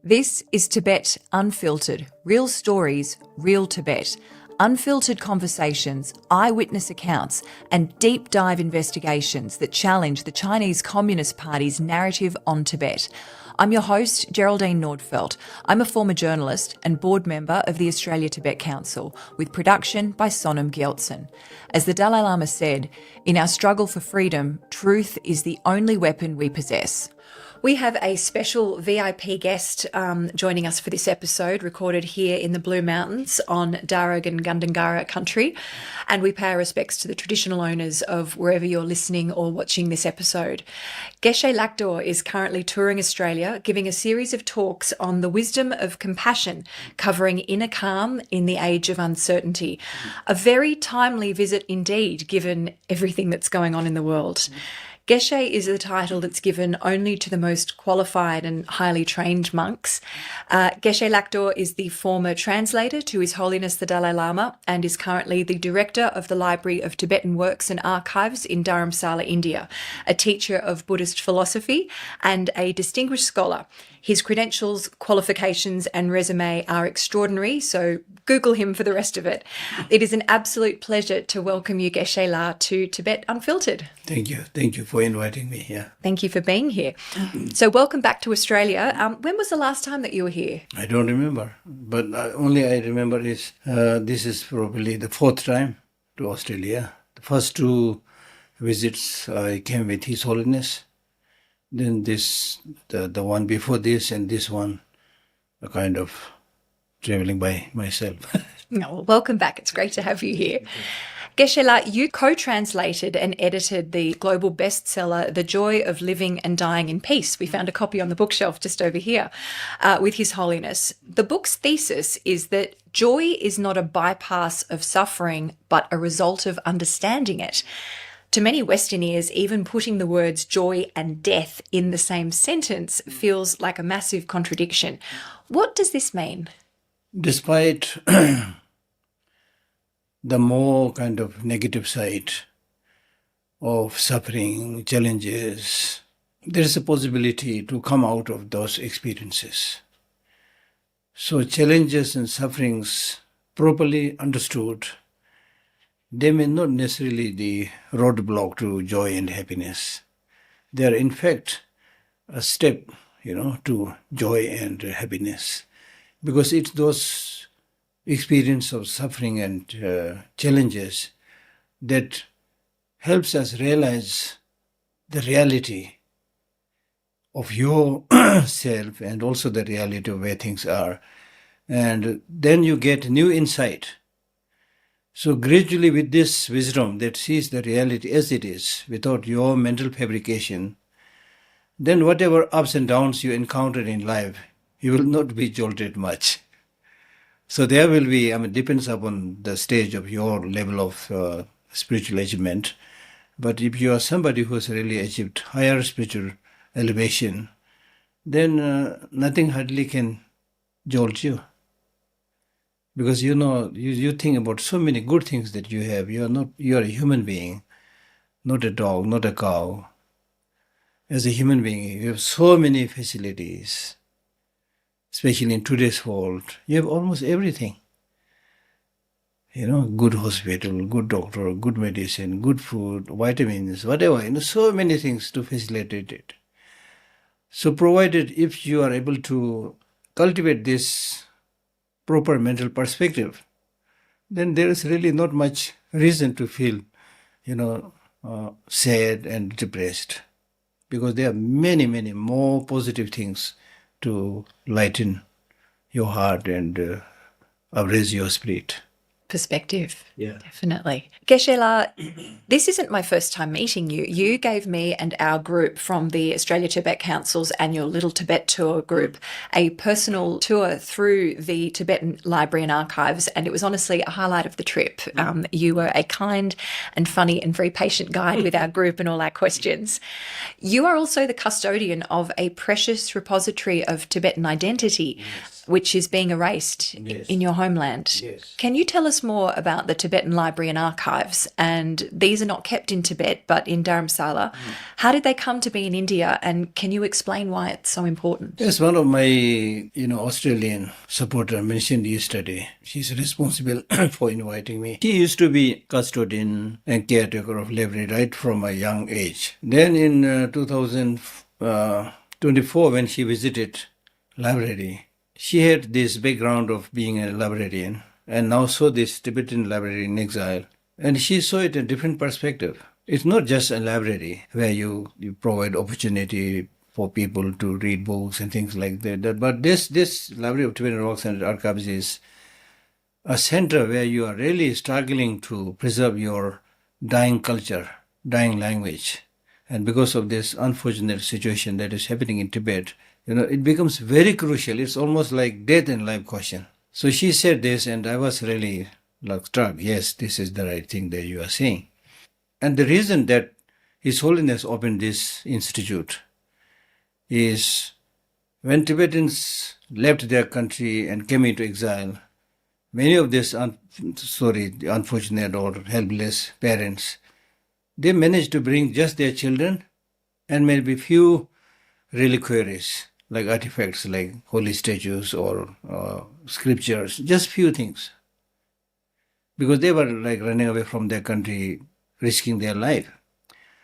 This is Tibet Unfiltered, real stories, real Tibet. Unfiltered conversations, eyewitness accounts, and deep dive investigations that challenge the Chinese Communist Party's narrative on Tibet. I'm your host, Geraldine Nordfeldt. I'm a former journalist and board member of the Australia-Tibet Council, with production by Sonam Gyaltsen. As the Dalai Lama said, in our struggle for freedom, truth is the only weapon we possess. We have a special VIP guest joining us for this episode, recorded here in the Blue Mountains on Darug and Gundungurra country. And we pay our respects to the traditional owners of wherever you're listening or watching this episode. Geshe Lhakdor is currently touring Australia, giving a series of talks on the wisdom of compassion, covering inner calm in the age of uncertainty. A very timely visit indeed, given everything that's going on in the world. Geshe is a title that's given only to the most qualified and highly trained monks. Geshe Lhakdor is the former translator to His Holiness the Dalai Lama and is currently the director of the Library of Tibetan Works and Archives in Dharamsala, India, a teacher of Buddhist philosophy and a distinguished scholar. His credentials, qualifications and resume are extraordinary, so Google him for the rest of it. It is an absolute pleasure to welcome you, Geshe La, to Tibet Unfiltered. Thank you. Thank you for inviting me here. Thank you for being here. So welcome back to Australia. When was the last time that you were here? I don't remember, but only I remember is this is probably the fourth time to Australia. The first two visits I came with His Holiness. Then the one before this and this one, a kind of traveling by myself. Well, welcome back. It's great to have you here. Geshe La, you co-translated and edited the global bestseller, The Joy of Living and Dying in Peace. We found a copy on the bookshelf just over here with His Holiness. The book's thesis is that joy is not a bypass of suffering, but a result of understanding it. To many Western ears, even putting the words joy and death in the same sentence feels like a massive contradiction. What does this mean? Despite the more kind of negative side of suffering, challenges, there is a possibility to come out of those experiences. So challenges and sufferings properly understood, they may not necessarily the roadblock to joy and happiness. They are in fact a step, to joy and happiness. Because it's those experience of suffering and challenges that helps us realize the reality of yourself and also the reality of where things are. And then you get new insight. So gradually with this wisdom that sees the reality as it is, without your mental fabrication, then whatever ups and downs you encounter in life, you will not be jolted much. So there will be, depends upon the stage of your level of spiritual achievement. But if you are somebody who has really achieved higher spiritual elevation, then nothing hardly can jolt you. Because you think about so many good things that you have. You are a human being, not a dog, not a cow. As a human being, you have so many facilities, especially in today's world. You have almost everything. Good hospital, good doctor, good medicine, good food, vitamins, whatever, so many things to facilitate it. So provided if you are able to cultivate this proper mental perspective, then there is really not much reason to feel, sad and depressed. Because there are many, many more positive things to lighten your heart and raise your spirit. Perspective. Yeah. Definitely. Geshe La, this isn't my first time meeting you. You gave me and our group from the Australia-Tibet Council's annual Little Tibet Tour group a personal tour through the Tibetan Library and Archives, and it was honestly a highlight of the trip. You were a kind and funny and very patient guide with our group and all our questions. You are also the custodian of a precious repository of Tibetan identity, which is being erased in your homeland. Yes. Can you tell us us more about the Tibetan Library and Archives. And these are not kept in Tibet, but in Dharamsala. How did they come to be in India? And can you explain why it's so important? Yes, one of my, Australian supporter mentioned yesterday. She's responsible for inviting me. She used to be custodian and caretaker of library right from a young age. Then in 2024, when she visited library, she had this background of being a librarian and now saw this Tibetan library in exile. And she saw it in a different perspective. It's not just a library where you provide opportunity for people to read books and things like that. But this Library of Tibetan Works and Archives is a center where you are really struggling to preserve your dying culture, dying language. And because of this unfortunate situation that is happening in Tibet, it becomes very crucial. It's almost like death and life question. So she said this, and I was really struck. Yes, this is the right thing that you are saying. And the reason that His Holiness opened this institute is when Tibetans left their country and came into exile, many of these unfortunate or helpless parents, they managed to bring just their children and maybe few reliquaries, like artifacts like holy statues or scriptures, just few things. Because they were like running away from their country, risking their life.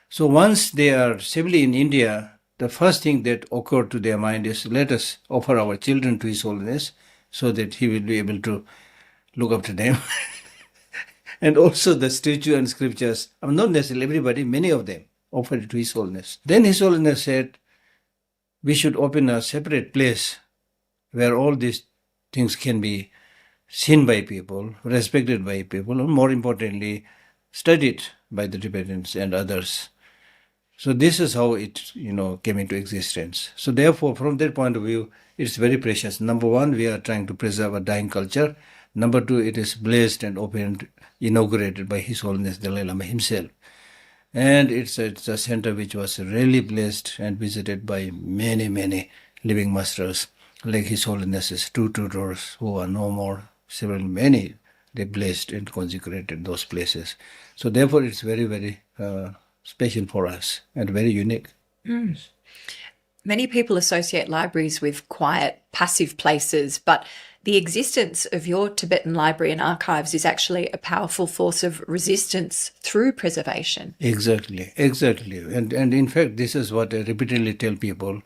So once they are safely in India, the first thing that occurred to their mind is, let us offer our children to His Holiness so that he will be able to look after them. And also the statue and scriptures, not necessarily everybody, many of them offered it to His Holiness. Then His Holiness said, we should open a separate place where all these things can be seen by people, respected by people, and more importantly, studied by the Tibetans and others. So this is how it, came into existence. So therefore, from that point of view, it's very precious. Number one, we are trying to preserve a dying culture. Number two, it is blessed and opened, inaugurated by His Holiness Dalai Lama himself. And it's a center which was really blessed and visited by many, many living masters, like His Holiness's two tutors who are no more, many, they blessed and consecrated those places. So therefore, it's very, very special for us and very unique. Many people associate libraries with quiet, passive places, but the existence of your Tibetan Library and Archives is actually a powerful force of resistance through preservation. Exactly. And in fact, this is what I repeatedly tell people,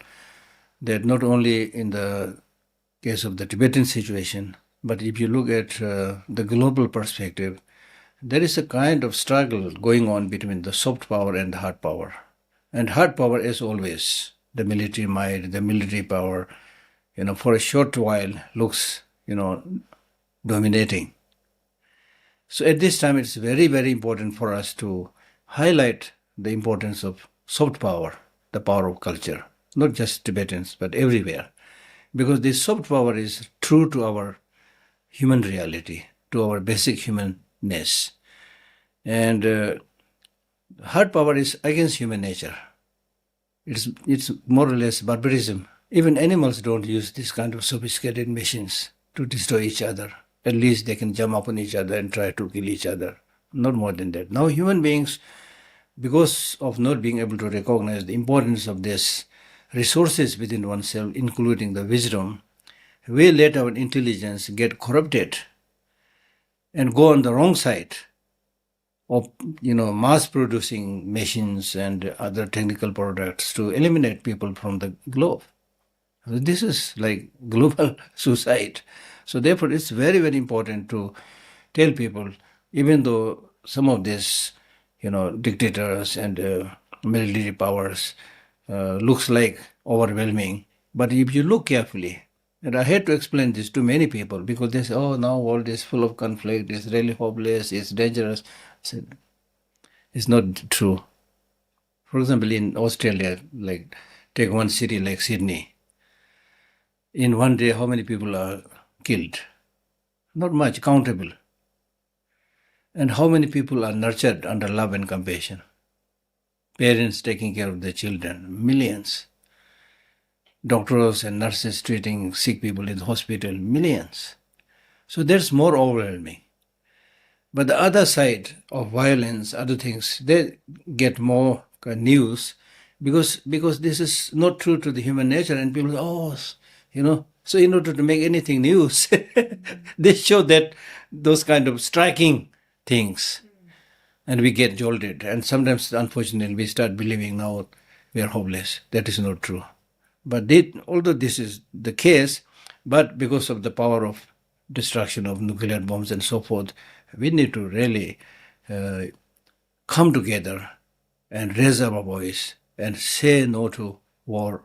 that not only in the case of the Tibetan situation, but if you look at the global perspective, there is a kind of struggle going on between the soft power and the hard power. And hard power, as always, the military might, the military power, for a short while looks, dominating. So at this time, it's very, very important for us to highlight the importance of soft power, the power of culture, not just Tibetans, but everywhere. Because this soft power is true to our human reality, to our basic humanness. And hard power is against human nature. It's more or less barbarism. Even animals don't use this kind of sophisticated machines to destroy each other. At least they can jump upon each other and try to kill each other. Not more than that. Now human beings, because of not being able to recognize the importance of these resources within oneself, including the wisdom, we let our intelligence get corrupted and go on the wrong side of, mass producing machines and other technical products to eliminate people from the globe. This is like global suicide. So therefore, it's very, very important to tell people, even though some of these, dictators and military powers looks like overwhelming, but if you look carefully, and I had to explain this to many people because they say, oh, now world is full of conflict, it's really hopeless, it's dangerous. I said, it's not true. For example, in Australia, like take one city like Sydney. In one day, how many people are killed? Not much, countable. And how many people are nurtured under love and compassion? Parents taking care of their children, millions. Doctors and nurses treating sick people in the hospital, millions. So that's more overwhelming. But the other side of violence, other things, they get more news because this is not true to the human nature, and people say, oh, so in order to make anything news, they show that those kind of striking things, and we get jolted. And sometimes, unfortunately, we start believing now we are hopeless. That is not true. But although this is the case, but because of the power of destruction of nuclear bombs and so forth, we need to really come together and raise our voice and say no to war,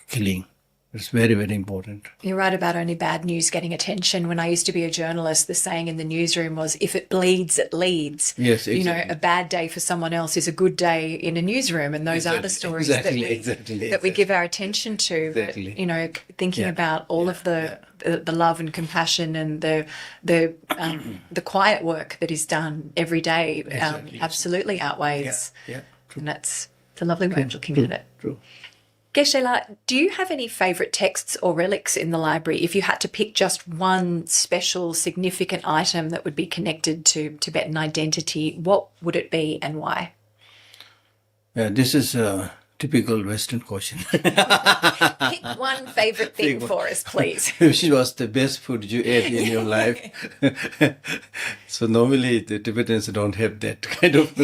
killing. It's very, very important. You're right about only bad news getting attention. When I used to be a journalist, the saying in the newsroom was, if it bleeds, it leads. Yes, exactly. You know, a bad day for someone else is a good day in a newsroom. And those are the stories that we give our attention to. Exactly. But, you know, thinking about all of the love and compassion and the quiet work that is done every day absolutely outweighs. Yeah, true. And it's a lovely way of looking at it. True. Geshe Lhakdor, do you have any favourite texts or relics in the library? If you had to pick just one special, significant item that would be connected to Tibetan identity, what would it be and why? This is a typical Western question. Pick one favourite thing for us, please. Which was the best food you ate in your life? So normally the Tibetans don't have that kind of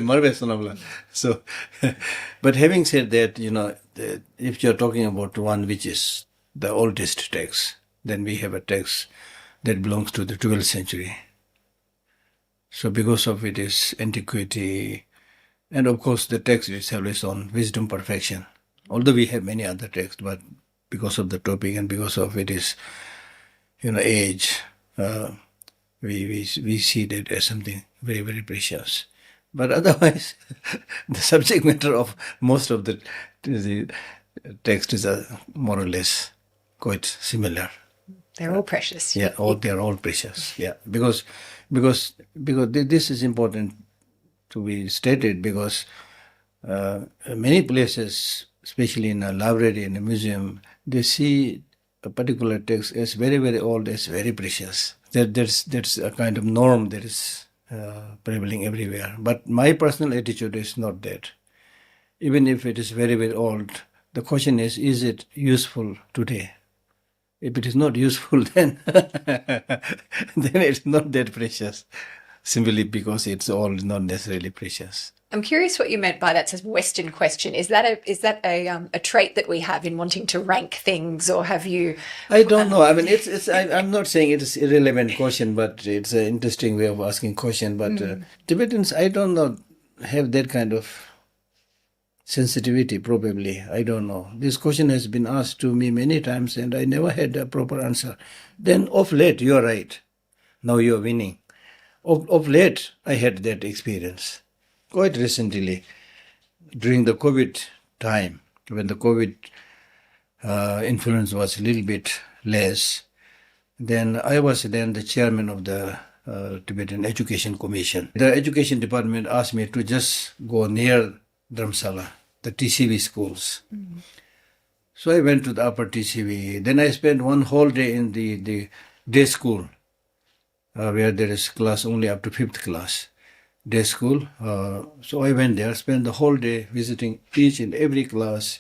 marvelous. So, but having said that, if you're talking about one which is the oldest text, then we have a text that belongs to the 12th century. So because of its antiquity, and of course the text itself is on wisdom perfection. Although we have many other texts, but because of the topic and because of its, age, we see that as something very, very precious. But otherwise, the subject matter of most of the text is more or less quite similar. They're all precious. Yeah, they're all precious. Yeah, because this is important to be stated, because many places, especially in a library and a museum, they see a particular text as very, very old, as very precious. That's a kind of norm that is prevailing everywhere. But my personal attitude is not that. Even if it is very, very old, the question is it useful today? If it is not useful, then it's not that precious. Simply because it's all not necessarily precious. I'm curious what you meant by that. Says Western question. Is that a trait that we have in wanting to rank things, or have you? I don't know. I mean, I'm not saying it is irrelevant question, but it's an interesting way of asking question. But Tibetans, I don't know, have that kind of sensitivity. Probably, I don't know. This question has been asked to me many times, and I never had a proper answer. Then, of late, you are right. Now you are winning. Of late, I had that experience. Quite recently, during the COVID time, when the COVID influence was a little bit less, then I was then the chairman of the Tibetan Education Commission. The education department asked me to just go near Dharamsala, the TCV schools. Mm-hmm. So I went to the upper TCV. Then I spent one whole day in the day school, where there is class only up to 5th class, day school. So I went there, spent the whole day visiting each and every class,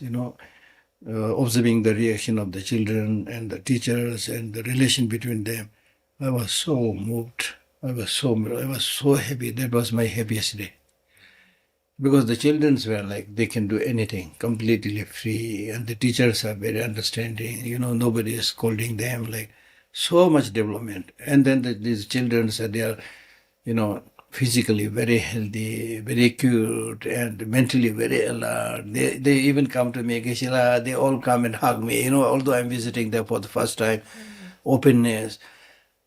observing the reaction of the children and the teachers and the relation between them. I was so moved. I was so happy. That was my happiest day. Because the children were like, they can do anything, completely free, and the teachers are very understanding, nobody is scolding them, like, so much development. And then these children, they are, physically very healthy, very cute, and mentally very alert. They even come to me, Geshe Lhakdor, they all come and hug me, although I'm visiting there for the first time. Openness.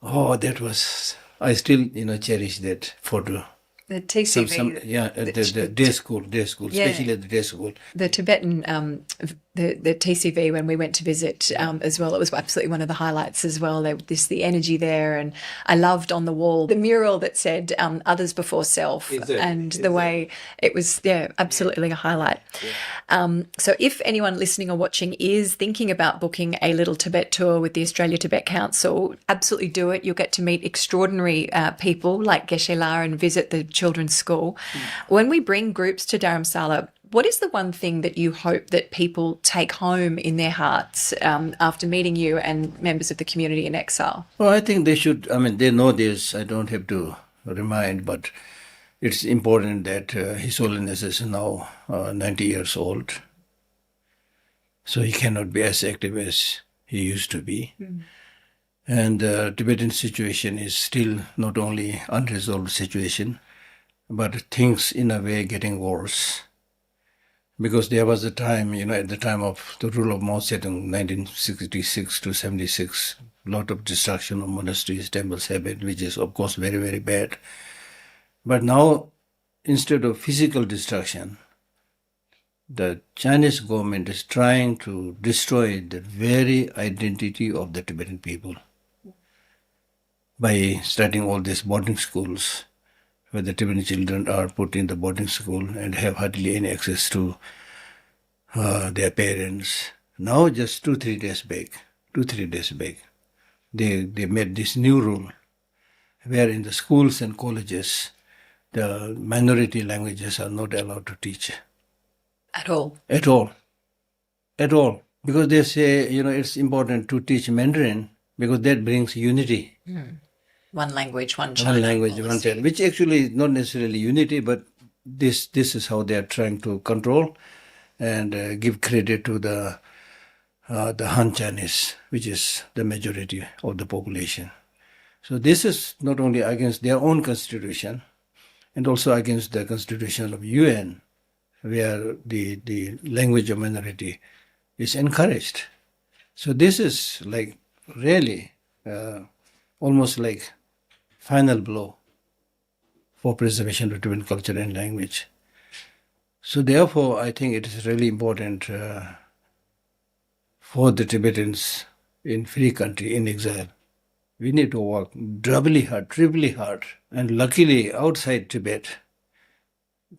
Oh, that was, I still, cherish that photo. The TCV. The day school, especially the day school. The Tibetan the TCV when we went to visit as well. It was absolutely one of the highlights as well. The energy there, and I loved on the wall the mural that said "Others before self," and the way it was. Yeah, absolutely a highlight. Yeah. So if anyone listening or watching is thinking about booking a little Tibet tour with the Australia Tibet Council, absolutely do it. You'll get to meet extraordinary people like Geshe Lhakdor and visit the children's school. When we bring groups to Dharamsala, what is the one thing that you hope that people take home in their hearts after meeting you and members of the community in exile? Well, I think they should, they know this, I don't have to remind, but it's important that His Holiness is now 90 years old. So he cannot be as active as he used to be. And the Tibetan situation is still not only unresolved situation, but things in a way getting worse. Because there was a time, at the time of the rule of Mao Zedong, 1966 to 76, a lot of destruction of monasteries, temples happened, which is of course very, very bad. But now, instead of physical destruction, the Chinese government is trying to destroy the very identity of the Tibetan people by starting all these boarding schools, where the Tibetan children are put in the boarding school and have hardly any access to their parents. Now, just 2-3 days back, they made this new rule, where in the schools and colleges, the minority languages are not allowed to teach. At all? At all. Because they say, it's important to teach Mandarin because that brings unity. One language, one China. One language, one China, which actually is not necessarily unity, but this is how they are trying to control and give credit to the Han Chinese, which is the majority of the population. So this is not only against their own constitution, and also against the constitution of UN, where the language of minority is encouraged. So this is like really almost like final blow for preservation of Tibetan culture and language. So therefore, I think it is really important for the Tibetans in free country, in exile. We need to work doubly hard, triply hard. And luckily, outside Tibet,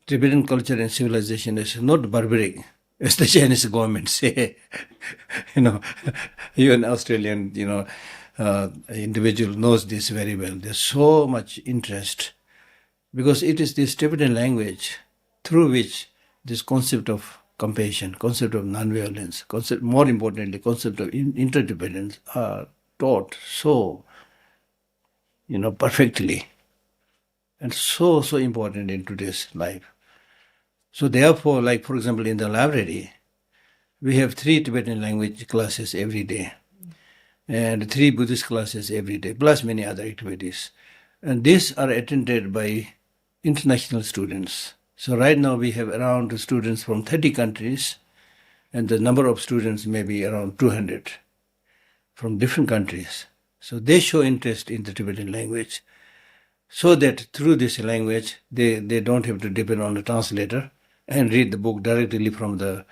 Tibetan culture and civilization is not barbaric, as the Chinese government say. You an Australian, individual knows this very well. There's so much interest because it is this Tibetan language through which this concept of compassion, concept of non-violence, more importantly, concept of interdependence are taught so, perfectly and so important in today's life. So therefore, like for example, in the library, we have 3 Tibetan language classes every day and 3 Buddhist classes every day, plus many other activities. And these are attended by international students. So right now we have around students from 30 countries, and the number of students may be around 200 from different countries. So they show interest in the Tibetan language, so that through this language, they don't have to depend on a translator and read the book directly from the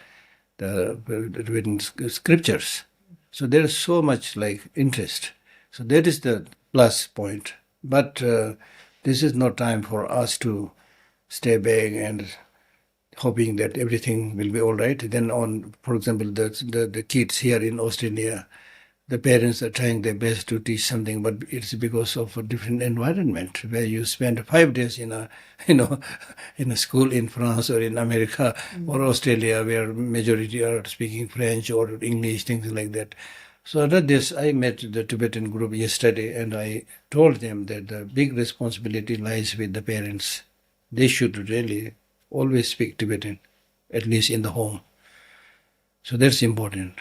Tibetan scriptures. So there is so much interest. So that is the plus point. But this is not time for us to stay back and hoping that everything will be all right. Then for example, the kids here in Australia, the parents are trying their best to teach something, but it's because of a different environment where you spend 5 days in a school in France or in America or Australia, where majority are speaking French or English, things like that. So after this, I met the Tibetan group yesterday, and I told them that the big responsibility lies with the parents. They should really always speak Tibetan, at least in the home. So that's important.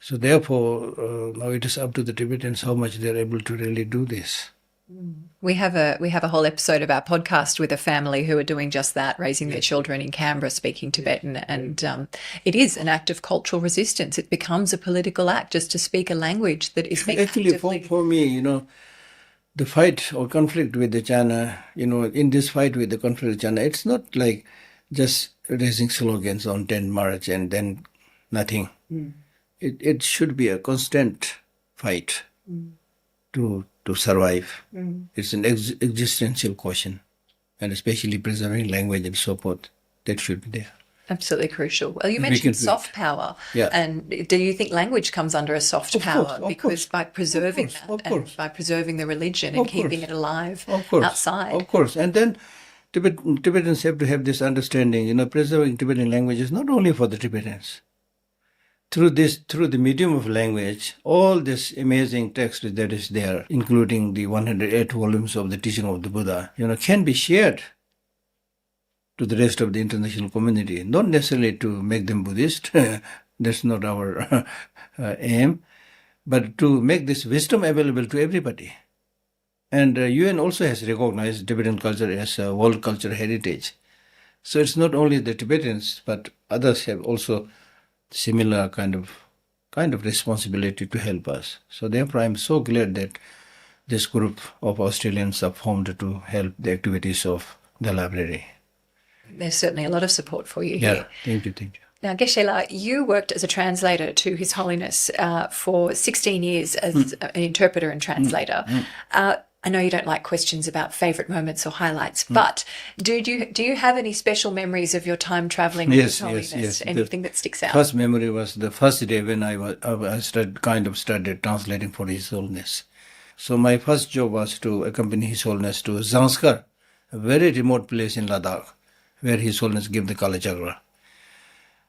So therefore, now it is up to the Tibetans how much they're able to really do this. We have a whole episode of our podcast with a family who are doing just that, raising their children in Canberra, speaking Tibetan, and it is an act of cultural resistance. It becomes a political act just to speak a language that is being actually actively... for me, the fight or conflict with the China, in this fight with the conflict with China, it's not like just raising slogans on 10 March and then nothing. It should be a constant fight to survive. It's an existential question, and especially preserving language and so forth. That should be there. Absolutely crucial. Well, you mentioned soft power. Yeah. And do you think language comes under a soft power? Because by preserving of that course. and by preserving the religion and keeping it alive outside. Of course. And then Tibetans have to have this understanding, preserving Tibetan language is not only for the Tibetans. Through the medium of language, all this amazing text that is there, including the 108 volumes of the teaching of the Buddha, can be shared to the rest of the international community, not necessarily to make them Buddhist, that's not our aim, but to make this wisdom available to everybody. And UN also has recognized Tibetan culture as a world cultural heritage. So it's not only the Tibetans, but others have also similar kind of responsibility to help us. So therefore I'm so glad that this group of Australians are formed to help the activities of the library. There's certainly a lot of support for you Yeah, here. thank you. Now, Geshe La, you worked as a translator to His Holiness for 16 years as an interpreter and translator. I know you don't like questions about favourite moments or highlights, but do you have any special memories of your time travelling with His Holiness? Yes. Anything that sticks out? First memory was the first day when I started translating for His Holiness. So my first job was to accompany His Holiness to Zanskar, a very remote place in Ladakh, where His Holiness gave the Kala Chakra.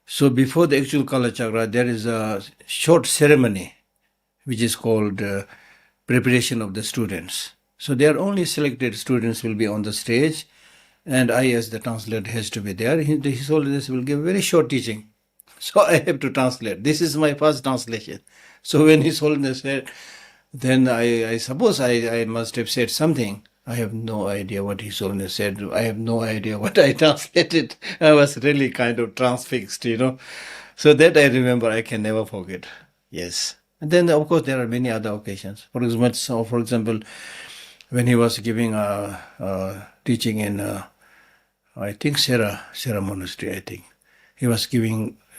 So before the actual Kala Chakra, there is a short ceremony, which is called preparation of the students. So there are only selected students will be on the stage, and I as the translator has to be there. His Holiness will give very short teaching. So I have to translate. This is my first translation. So when His Holiness said, then I suppose I must have said something. I have no idea what His Holiness said. I have no idea what I translated. I was really kind of transfixed, So that I remember, I can never forget. Yes. And then, of course, there are many other occasions. For example, when he was giving a teaching in, I think, Sera Monastery, I think. He was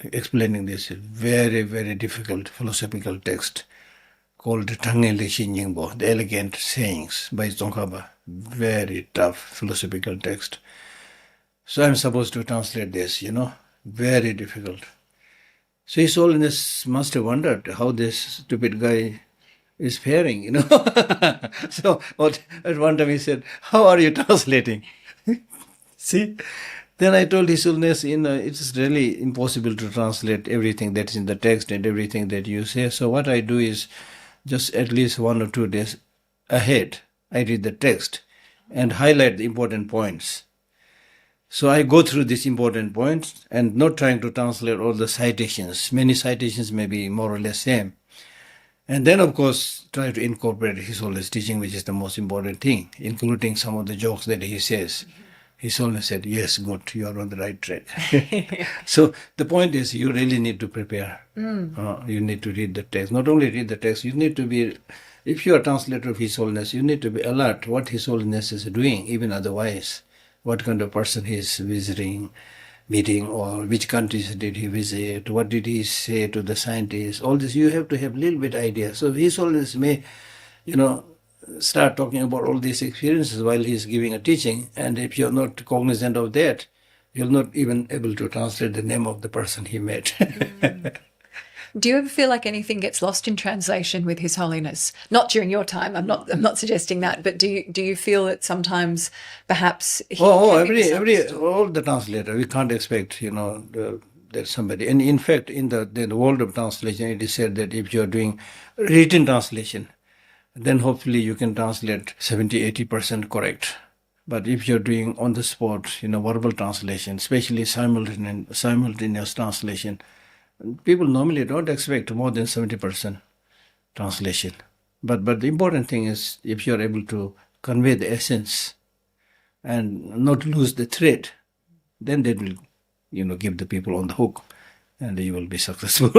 explaining this very, very difficult philosophical text called Tangele Shinjingbo, the Elegant Sayings by Tsongkhapa. Very tough philosophical text. So I'm supposed to translate this, very difficult. So His Holiness must have wondered how this stupid guy is faring, So at one time he said, "How are you translating?" See? Then I told His Holiness, it's really impossible to translate everything that's in the text and everything that you say. So what I do is just at least 1 or 2 days ahead, I read the text and highlight the important points. So I go through these important points and not trying to translate all the citations. Many citations may be more or less same. And then, of course, try to incorporate His Holiness teaching, which is the most important thing, including some of the jokes that he says. His Holiness said, "Yes, good, you are on the right track." So the point is, you really need to prepare. You need to read the text. Not only read the text, you need to be, if you are a translator of His Holiness, you need to be alert what His Holiness is doing, even otherwise. What kind of person he is visiting, meeting, or which countries did he visit, what did he say to the scientists, all this you have to have a little bit idea. So His Holiness may, start talking about all these experiences while he's giving a teaching, and if you're not cognizant of that, you're not even able to translate the name of the person he met. Do you ever feel like anything gets lost in translation with His Holiness? Not during your time. I'm not suggesting that, but do you feel that sometimes perhaps all the translator, we can't expect that somebody. And in fact, in the world of translation, it is said that if you're doing written translation, then hopefully you can translate 70-80% correct. But if you're doing on the spot, verbal translation, especially simultaneous translation, people normally don't expect more than 70% translation. But the important thing is if you're able to convey the essence and not lose the thread, then that will, give the people on the hook, and you will be successful.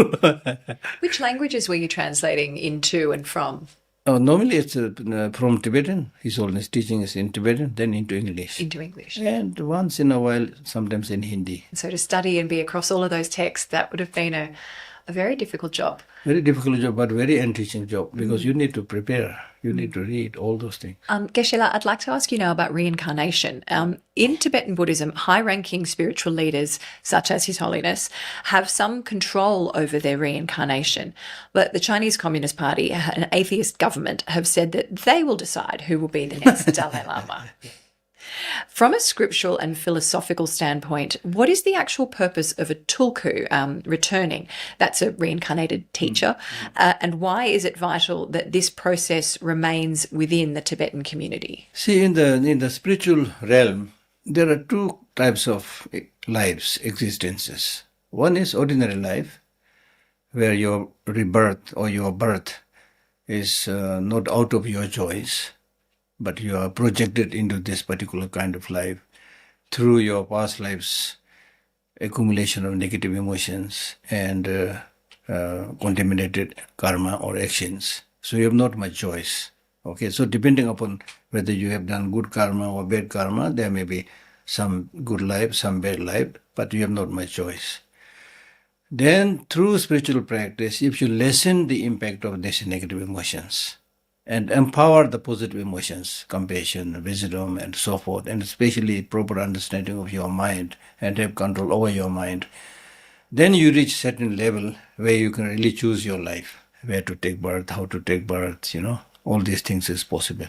Which languages were you translating into and from? Normally it's from Tibetan. His Holiness teaching is in Tibetan, then into English. Into English. And once in a while, sometimes in Hindi. So to study and be across all of those texts, that would have been a very difficult job. Very difficult job, but very enriching job, because you need to prepare, you need to read all those things. Geshe, I'd like to ask you now about reincarnation. In Tibetan Buddhism, high-ranking spiritual leaders, such as His Holiness, have some control over their reincarnation. But the Chinese Communist Party, an atheist government, have said that they will decide who will be the next Dalai Lama. From a scriptural and philosophical standpoint, what is the actual purpose of a tulku returning? That's a reincarnated teacher. And why is it vital that this process remains within the Tibetan community? See, in the spiritual realm, there are two types of lives, existences. One is ordinary life, where your rebirth or your birth is not out of your choice, but you are projected into this particular kind of life through your past lives, accumulation of negative emotions and contaminated karma or actions. So you have not much choice. Okay, so depending upon whether you have done good karma or bad karma, there may be some good life, some bad life, but you have not much choice. Then through spiritual practice, if you lessen the impact of these negative emotions, and empower the positive emotions, compassion, wisdom, and so forth, and especially proper understanding of your mind and have control over your mind, then you reach certain level where you can really choose your life, where to take birth, how to take birth, all these things is possible.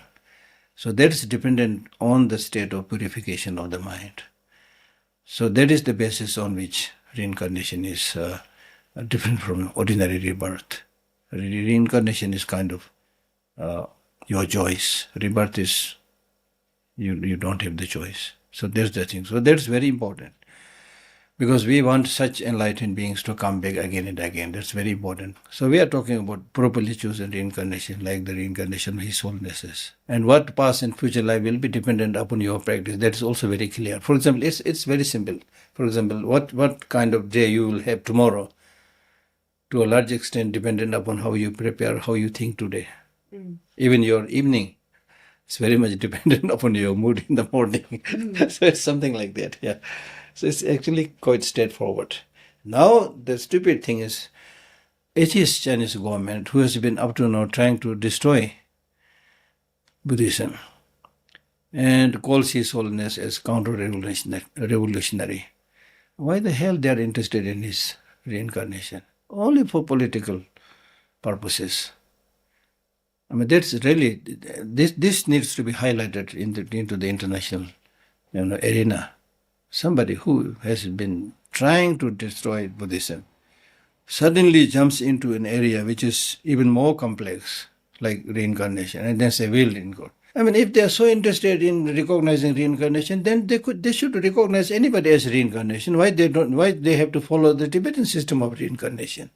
So that is dependent on the state of purification of the mind. So that is the basis on which reincarnation is different from ordinary rebirth. Reincarnation is kind of your choice. Rebirth is you don't have the choice. So there's the thing. So that's very important, because we want such enlightened beings to come back again and again. That's very important. So we are talking about properly chosen reincarnation, like the reincarnation of His Holiness. And what past and future life will be dependent upon your practice. That is also very clear. For example, it's very simple. For example, what kind of day you will have tomorrow, to a large extent dependent upon how you prepare, how you think today. Even your evening is very much dependent upon your mood in the morning. So it's something like that, yeah. So it's actually quite straightforward. Now, the stupid thing is, atheist Chinese government, who has been up to now trying to destroy Buddhism and calls His Holiness as counter-revolutionary. Why the hell they are interested in his reincarnation? Only for political purposes. I mean, that's really, this needs to be highlighted into the international arena. Somebody who has been trying to destroy Buddhism suddenly jumps into an area which is even more complex, like reincarnation, and then say, will reincarnate. I mean, if they are so interested in recognizing reincarnation, then they should recognize anybody as reincarnation. Why they have to follow the Tibetan system of reincarnation,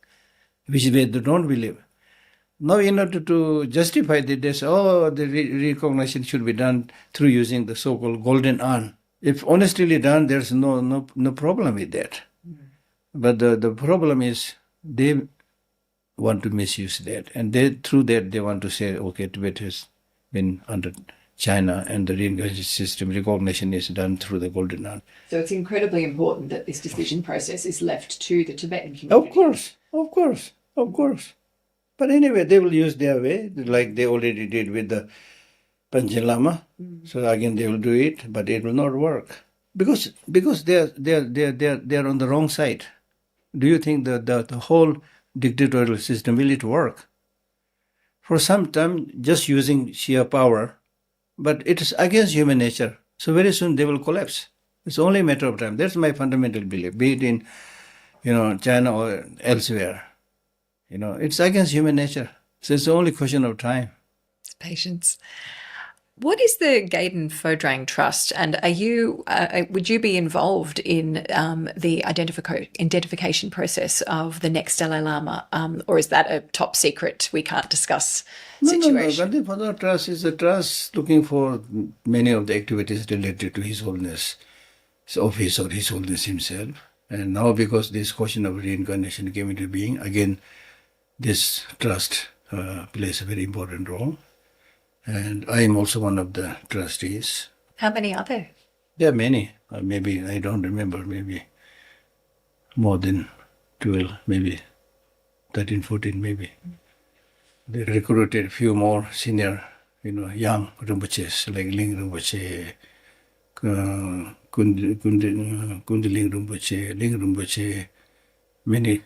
which they don't believe? Now, in order to justify this, they say, the recognition should be done through using the so-called golden urn. If honestly done, there's no problem with that. But the problem is they want to misuse that. And through that, they want to say, okay, Tibet has been under China and the reincarnation system recognition is done through the golden urn. So it's incredibly important that this decision process is left to the Tibetan community. Of course. But anyway, they will use their way, like they already did with the Panchen Lama. So again, they will do it, but it will not work because they are on the wrong side. Do you think the whole dictatorial system will it work? For some time, just using sheer power, but it is against human nature. So very soon they will collapse. It's only a matter of time. That's my fundamental belief. Be it in, China or elsewhere. It's against human nature. So it's only a question of time. It's patience. What is the Gaiden Phodrang Trust, and would you be involved in the identification process of the next Dalai Lama, or is that a top secret, we can't discuss situation? No. Gaiden Phodrang Trust is a trust looking for many of the activities related to His Holiness, office or His Holiness himself. And now because this question of reincarnation came into being, again, this trust plays a very important role. And I am also one of the trustees. How many are there? There are many. Maybe, I don't remember, maybe more than 12, maybe 13, 14, maybe. They recruited a few more senior, young Rinpoches like Ling Rinpoche, Kundeling Rinpoche, Ling Rinpoche, many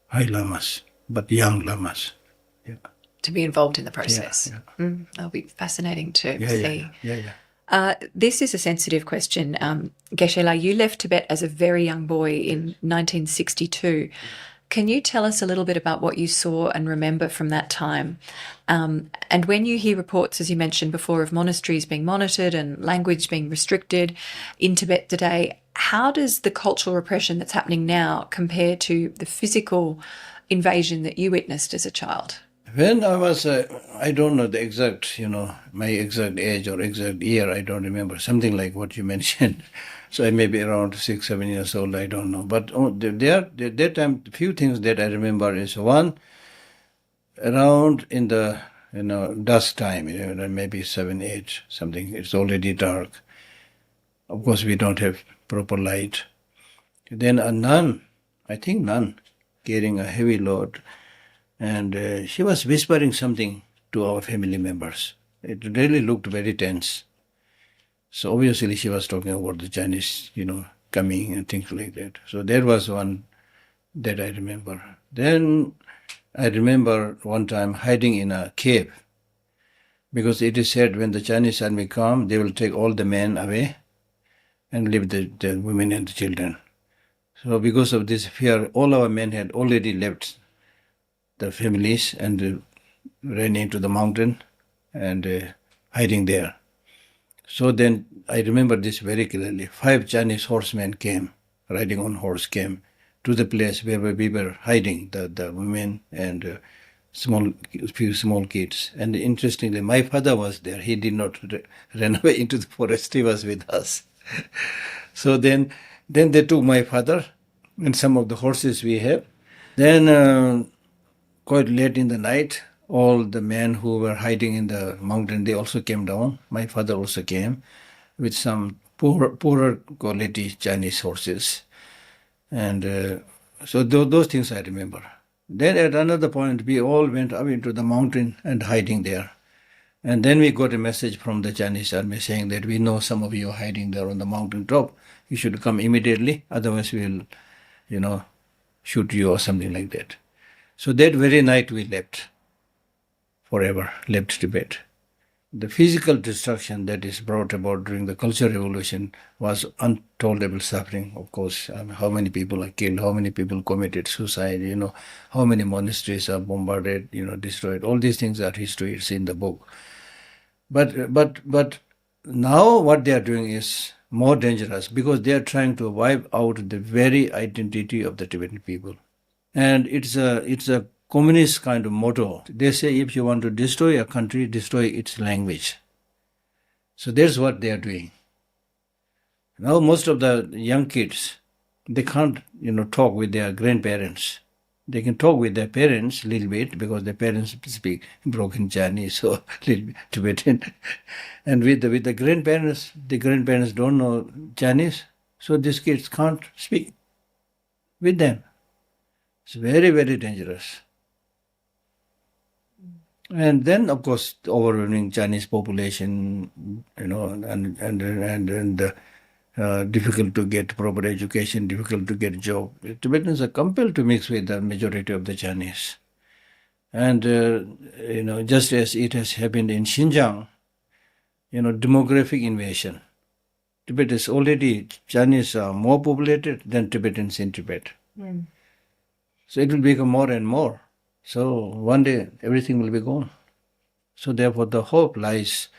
high lamas, but young lamas. Yeah. To be involved in the process. Yeah. That'll be fascinating to Yeah, see. yeah. This is a sensitive question. Geshe La, you left Tibet as a very young boy in 1962. Can you tell us a little bit about what you saw and remember from that time? And when you hear reports, as you mentioned before, of monasteries being monitored and language being restricted in Tibet today, how does the cultural repression that's happening now compare to the physical invasion that you witnessed as a child? When I was, I don't know the exact, my exact age or exact year, I don't remember, something like what you mentioned. So I may be around 6, 7 years old, I don't know. But that time, a few things that I remember is one, around in the, dusk time, maybe 7, 8, something, it's already dark. Of course, we don't have proper light. Then a nun, I think nun, carrying a heavy load, and she was whispering something to our family members. It really looked very tense. So obviously she was talking about the Chinese, coming and things like that. So there was one that I remember. Then I remember one time hiding in a cave, because it is said when the Chinese army come, they will take all the men away and leave the women and the children. So because of this fear, all our men had already left the families and ran into the mountain and hiding there. So then I remember this very clearly. 5 Chinese horsemen came, riding on horse, came to the place where we were hiding, the women and few small kids. And interestingly, my father was there. He did not run away into the forest. He was with us. So then they took my father and some of the horses we have. Then quite late in the night, all the men who were hiding in the mountain, they also came down. My father also came with some poorer quality Chinese horses. And so those things I remember. Then at another point, we all went up into the mountain and hiding there. And then we got a message from the Chinese army saying that we know some of you are hiding there on the mountain top. You should come immediately, otherwise we'll, shoot you or something like that. So that very night we left forever, left Tibet. The physical destruction that is brought about during the Cultural Revolution was untoldable suffering, of course. How many people are killed, how many people committed suicide, how many monasteries are bombarded, destroyed. All these things are history, it's in the book. But now what they are doing is more dangerous, because they are trying to wipe out the very identity of the Tibetan people. And it's a communist kind of motto. They say if you want to destroy a country, destroy its language. So that's what they are doing. Now most of the young kids, they can't, talk with their grandparents. They can talk with their parents a little bit, because their parents speak broken Chinese or little bit Tibetan. And with the grandparents don't know Chinese, so these kids can't speak with them. It's very, very dangerous. And then, of course, the overwhelming Chinese population, and difficult to get proper education, difficult to get a job. Tibetans are compelled to mix with the majority of the Chinese. And, just as it has happened in Xinjiang, demographic invasion. Tibet is already, Chinese are more populated than Tibetans in Tibet. So it will become more and more. So one day everything will be gone. So therefore the hope lies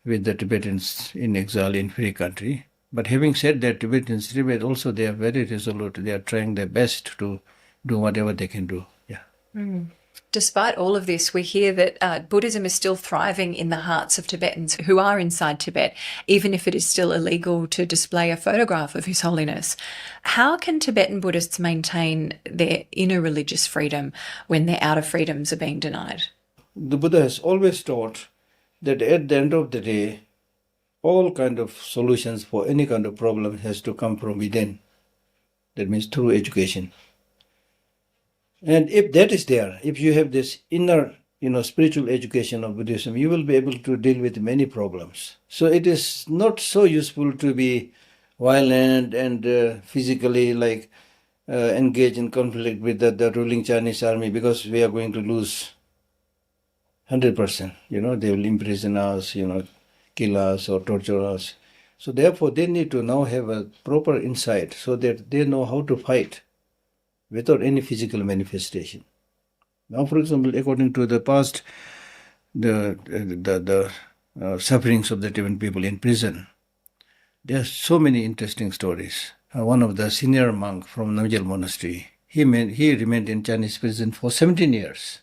with the Tibetans in exile in free country. But having said that, Tibetans in Tibet also, they are very resolute. They are trying their best to do whatever they can do. Yeah. Despite all of this, we hear that Buddhism is still thriving in the hearts of Tibetans who are inside Tibet, even if it is still illegal to display a photograph of His Holiness. How can Tibetan Buddhists maintain their inner religious freedom when their outer freedoms are being denied? The Buddha has always taught that at the end of the day, all kind of solutions for any kind of problem has to come from within. That means through education. And if that is there, if you have this inner, spiritual education of Buddhism, you will be able to deal with many problems. So it is not so useful to be violent and physically engage in conflict with the ruling Chinese army, because we are going to lose 100%. They will imprison us, kill us or torture us. So therefore, they need to now have a proper insight so that they know how to fight without any physical manifestation. Now, for example, according to the past, the sufferings of the Tibetan people in prison, there are so many interesting stories. One of the senior monk from Namgyal Monastery, he remained in Chinese prison for 17 years.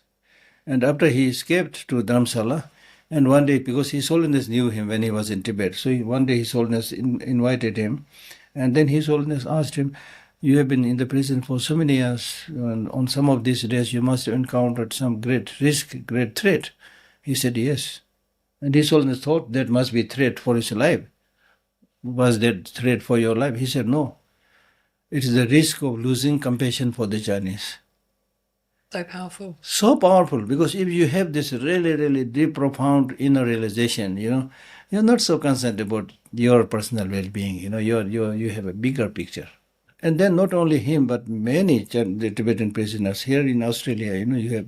And after he escaped to Dharamsala, and one day, because His Holiness knew him when he was in Tibet, so one day His Holiness invited him, and then His Holiness asked him, "You have been in the prison for so many years, and on some of these days you must have encountered some great risk, great threat." He said, "Yes." And His Holiness thought that must be threat for his life. Was that threat for your life? He said, "No. It is the risk of losing compassion for the Chinese." So powerful. So powerful, because if you have this really, really deep, profound inner realization, you're not so concerned about your personal well-being. You have a bigger picture. And then not only him, but many the Tibetan prisoners here in Australia, you have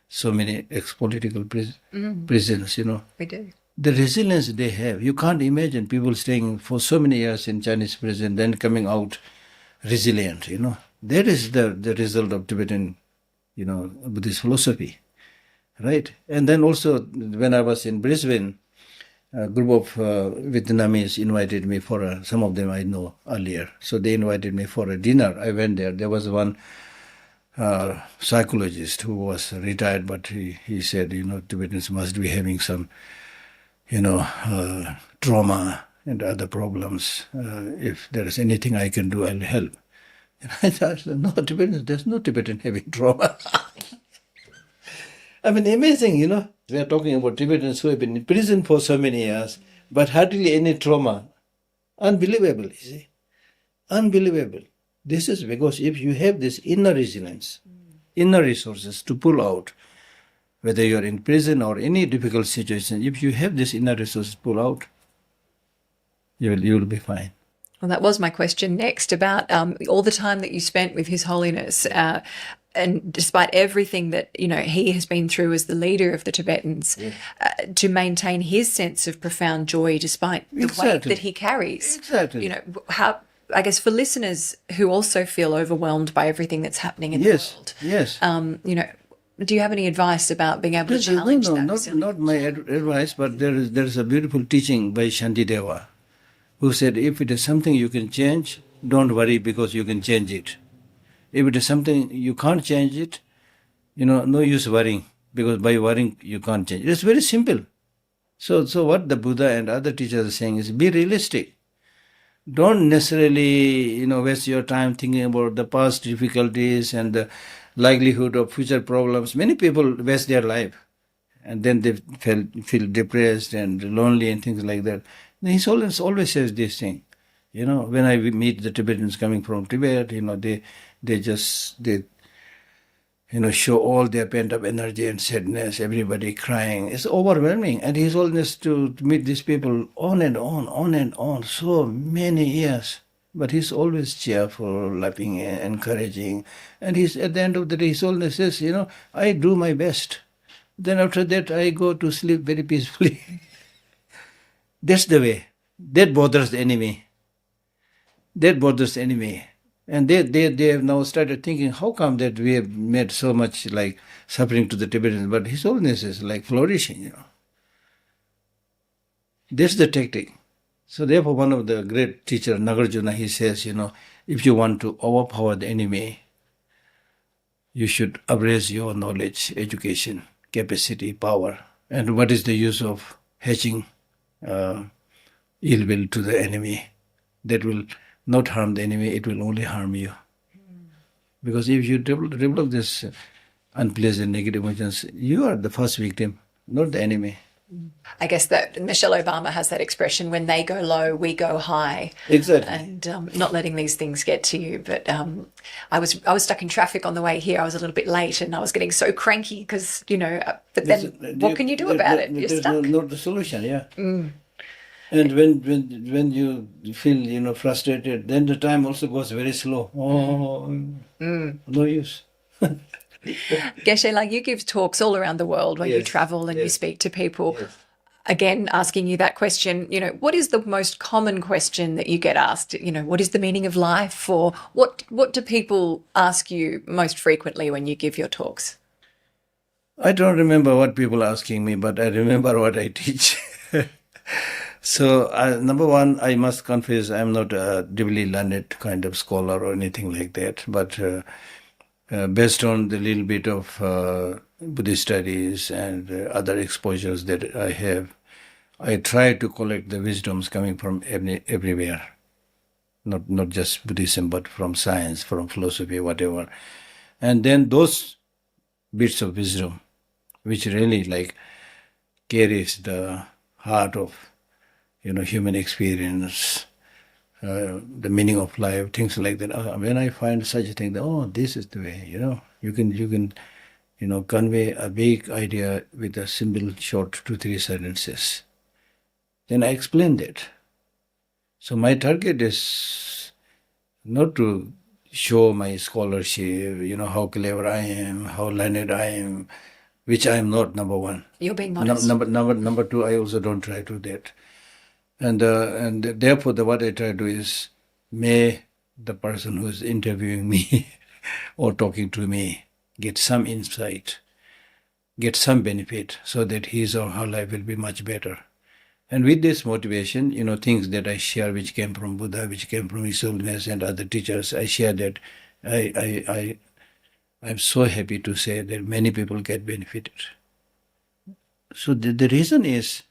so many ex-political prisons, We do. The resilience they have, you can't imagine people staying for so many years in Chinese prison, then coming out resilient, That is the result of Tibetan, Buddhist philosophy, right? And then also, when I was in Brisbane, a group of Vietnamese invited me for some of them I know earlier. So they invited me for a dinner. I went there. There was one psychologist who was retired, but he said, Tibetans must be having some, trauma and other problems. If there is anything I can do, I'll help. And I thought, no, Tibetans, there's no Tibetan having trauma. I mean, amazing, We are talking about Tibetans who have been in prison for so many years, but hardly any trauma. Unbelievable, you see. Unbelievable. This is because if you have this inner resilience, inner resources to pull out, whether you're in prison or any difficult situation, if you have this inner resources to pull out, you will be fine. Well, that was my question next, about all the time that you spent with His Holiness, and despite everything that he has been through as the leader of the Tibetans, to maintain his sense of profound joy despite the weight that he carries. Exactly. How, I guess, for listeners who also feel overwhelmed by everything that's happening in the world. Yes. Do you have any advice about being able to challenge that? Not my advice, but there is a beautiful teaching by Shantideva, who said, if it is something you can change, don't worry, because you can change it. If it is something you can't change it, no use worrying, because by worrying you can't change it. It's very simple. So what the Buddha and other teachers are saying is, be realistic. Don't necessarily, waste your time thinking about the past difficulties and the likelihood of future problems. Many people waste their life, and then they feel depressed and lonely and things like that. He always says this thing. When I meet the Tibetans coming from Tibet, they show all their pent-up energy and sadness, everybody crying. It's overwhelming. And His Holiness to meet these people on and on, so many years. But he's always cheerful, laughing, encouraging. And at the end of the day, His Holiness says, I do my best. Then after that, I go to sleep very peacefully. That's the way. That bothers the enemy. And they have now started thinking, how come that we have made so much suffering to the Tibetans, but His Holiness is flourishing, That's the tactic. So therefore, one of the great teachers, Nagarjuna, he says, if you want to overpower the enemy, you should embrace your knowledge, education, capacity, power. And what is the use of hatching ill will to the enemy? That will not harm the enemy, it will only harm you. Because if you develop this unpleasant negative emotions, you are the first victim, not the enemy. I guess that Michelle Obama has that expression, when they go low, we go high. Exactly. And not letting these things get to you. But I was stuck in traffic on the way here. I was a little bit late and I was getting so cranky because, but then what can you do about it? You're stuck. Not the solution, yeah. And when you feel, frustrated, then the time also goes very slow. No use. Geshe, like, you give talks all around the world where you travel and you speak to people. Yes. Again, asking you that question, what is the most common question that you get asked? What is the meaning of life? Or what do people ask you most frequently when you give your talks? I don't remember what people are asking me, but I remember what I teach. So, number one, I must confess, I'm not a deeply learned kind of scholar or anything like that. But based on the little bit of Buddhist studies and other exposures that I have, I try to collect the wisdoms coming from everywhere. Not just Buddhism, but from science, from philosophy, whatever. And then those bits of wisdom, which really carries the heart of human experience, the meaning of life, things like that. When I find such a thing, this is the way. You can convey a big idea with a simple, short 2-3 sentences. Then I explain that. So my target is not to show my scholarship, how clever I am, how learned I am, which I am not. Number one. You're being modest. Number two, I also don't try to do that. And therefore, what I try to do is, may the person who is interviewing me or talking to me get some insight, get some benefit, so that his or her life will be much better. And with this motivation, things that I share, which came from Buddha, which came from His Holiness and other teachers, I share that. I'm so happy to say that many people get benefited. So the reason is,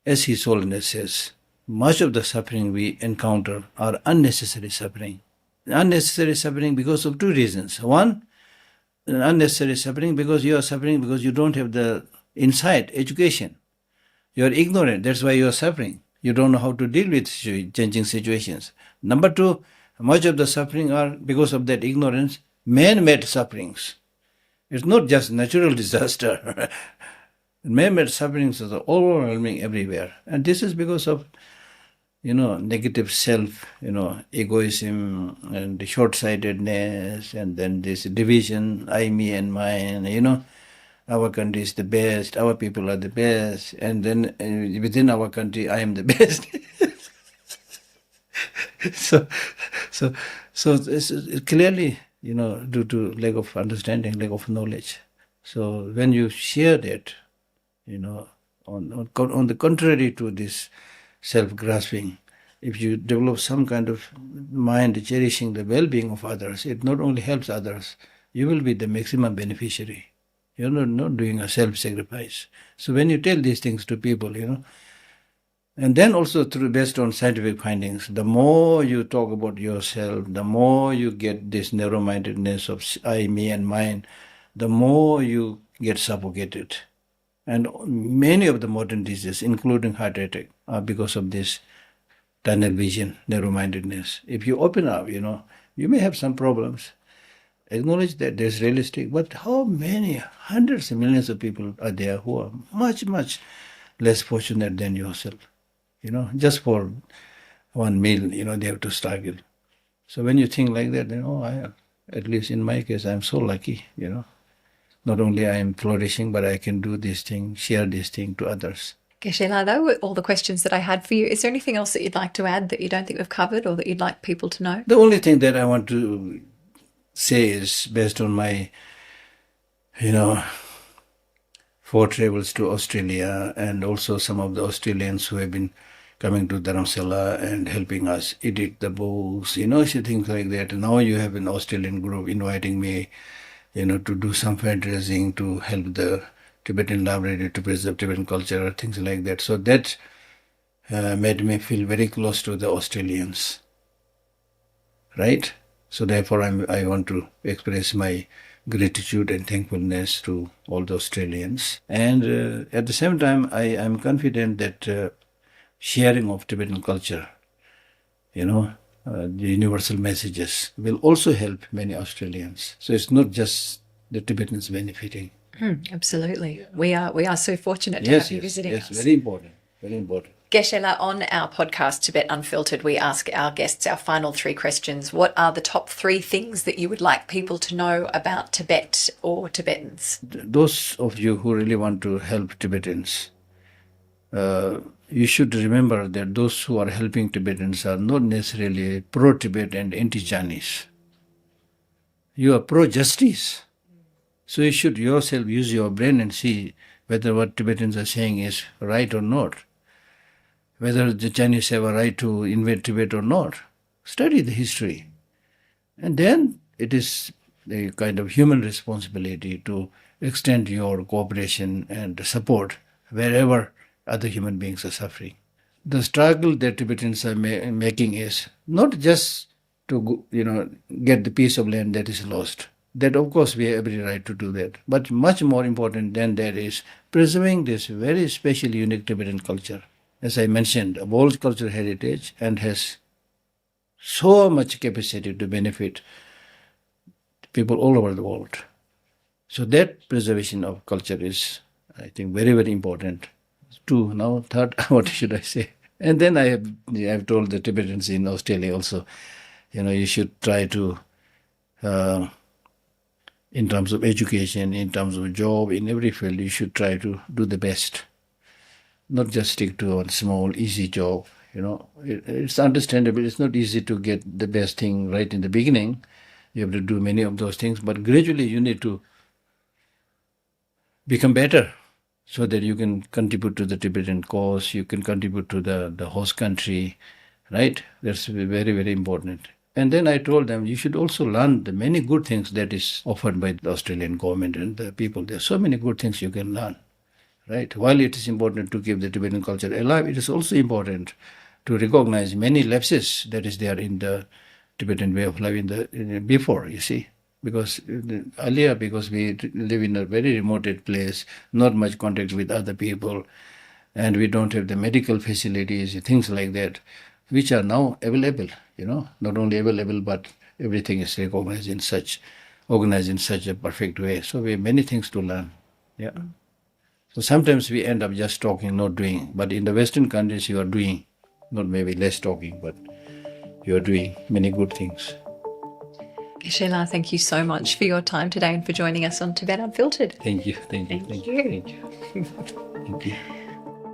as His Holiness says, much of the suffering we encounter are unnecessary suffering. Unnecessary suffering because of two reasons. One, unnecessary suffering because you are suffering because you don't have the insight, education. You are ignorant, that's why you are suffering. You don't know how to deal with changing situations. Number two, much of the suffering are because of that ignorance, man-made sufferings. It's not just natural disaster. Man-made sufferings are overwhelming everywhere. And this is because of, negative self, egoism and short-sightedness, and then this division, I, me and mine, our country is the best, our people are the best, and then within our country, I am the best. So it's clearly, due to lack of understanding, lack of knowledge. So when you share that, on the contrary to this self-grasping, if you develop some kind of mind cherishing the well-being of others, it not only helps others, you will be the maximum beneficiary. You're not doing a self-sacrifice. So when you tell these things to people, and then also based on scientific findings, the more you talk about yourself, the more you get this narrow-mindedness of I, me and mine, the more you get suffocated. And many of the modern diseases, including heart attack, are because of this tunnel vision, narrow-mindedness. If you open up, you may have some problems. Acknowledge that there's realistic, but how many hundreds of millions of people are there who are much, much less fortunate than yourself? Just for one meal, they have to struggle. So when you think like that, then, at least in my case, I'm so lucky, Not only I am flourishing, but I can do this thing, share this thing to others. Geshe, that were all the questions that I had for you. Is there anything else that you'd like to add that you don't think we've covered or that you'd like people to know? The only thing that I want to say is, based on my, 4 travels to Australia, and also some of the Australians who have been coming to Dharamsala and helping us edit the books, things like that. Now you have an Australian group inviting me to do some fundraising to help the Tibetan library to preserve Tibetan culture or things like that. So that made me feel very close to the Australians, right? So therefore I want to express my gratitude and thankfulness to all the Australians. And at the same time, I am confident that sharing of Tibetan culture, the universal messages will also help many Australians. So it's not just the Tibetans benefiting. Absolutely. We are so fortunate to have you visiting us. Yes, very important, very important. Geshe La, on our podcast, Tibet Unfiltered, we ask our guests our final 3 questions. What are the top 3 things that you would like people to know about Tibet or Tibetans? Those of you who really want to help Tibetans, you should remember that those who are helping Tibetans are not necessarily pro-Tibet and anti-Chinese. You are pro-justice. So you should yourself use your brain and see whether what Tibetans are saying is right or not. Whether the Chinese have a right to invade Tibet or not. Study the history. And then it is a kind of human responsibility to extend your cooperation and support wherever other human beings are suffering. The struggle that Tibetans are making is not just to get the piece of land that is lost. That of course we have every right to do that. But much more important than that is preserving this very special, unique Tibetan culture. As I mentioned, a world cultural heritage and has so much capacity to benefit people all over the world. So that preservation of culture is, I think, very, very important. 2, now 3rd, what should I say? And then I have told the Tibetans in Australia also, you should try to, in terms of education, in terms of job, in every field, you should try to do the best. Not just stick to one small, easy job. It's understandable. It's not easy to get the best thing right in the beginning. You have to do many of those things, but gradually you need to become better so that you can contribute to the Tibetan cause, you can contribute to the host country, right? That's very, very important. And then I told them, you should also learn the many good things that is offered by the Australian government and the people. There are so many good things you can learn. Right. While it is important to keep the Tibetan culture alive, it is also important to recognize many lapses that is there in the Tibetan way of life before, you see. Because earlier, because we live in a very remote place, not much contact with other people, and we don't have the medical facilities, things like that, which are now available, not only available, but everything is organized in such a perfect way. So we have many things to learn. Yeah. So sometimes we end up just talking, not doing. But in the Western countries, you are doing, not maybe less talking, but you are doing many good things. Geshe La, thank you so much for your time today and for joining us on Tibet Unfiltered. Thank you.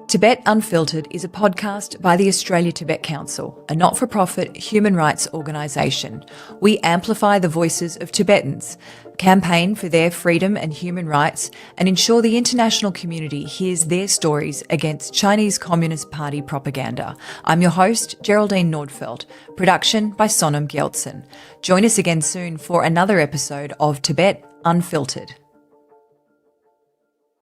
Tibet Unfiltered is a podcast by the Australia-Tibet Council, a not-for-profit human rights organisation. We amplify the voices of Tibetans, campaign for their freedom and human rights, and ensure the international community hears their stories against Chinese Communist Party propaganda. I'm your host, Geraldine Nordfeld. Production by Sonam Gyeltsen. Join us again soon for another episode of Tibet Unfiltered.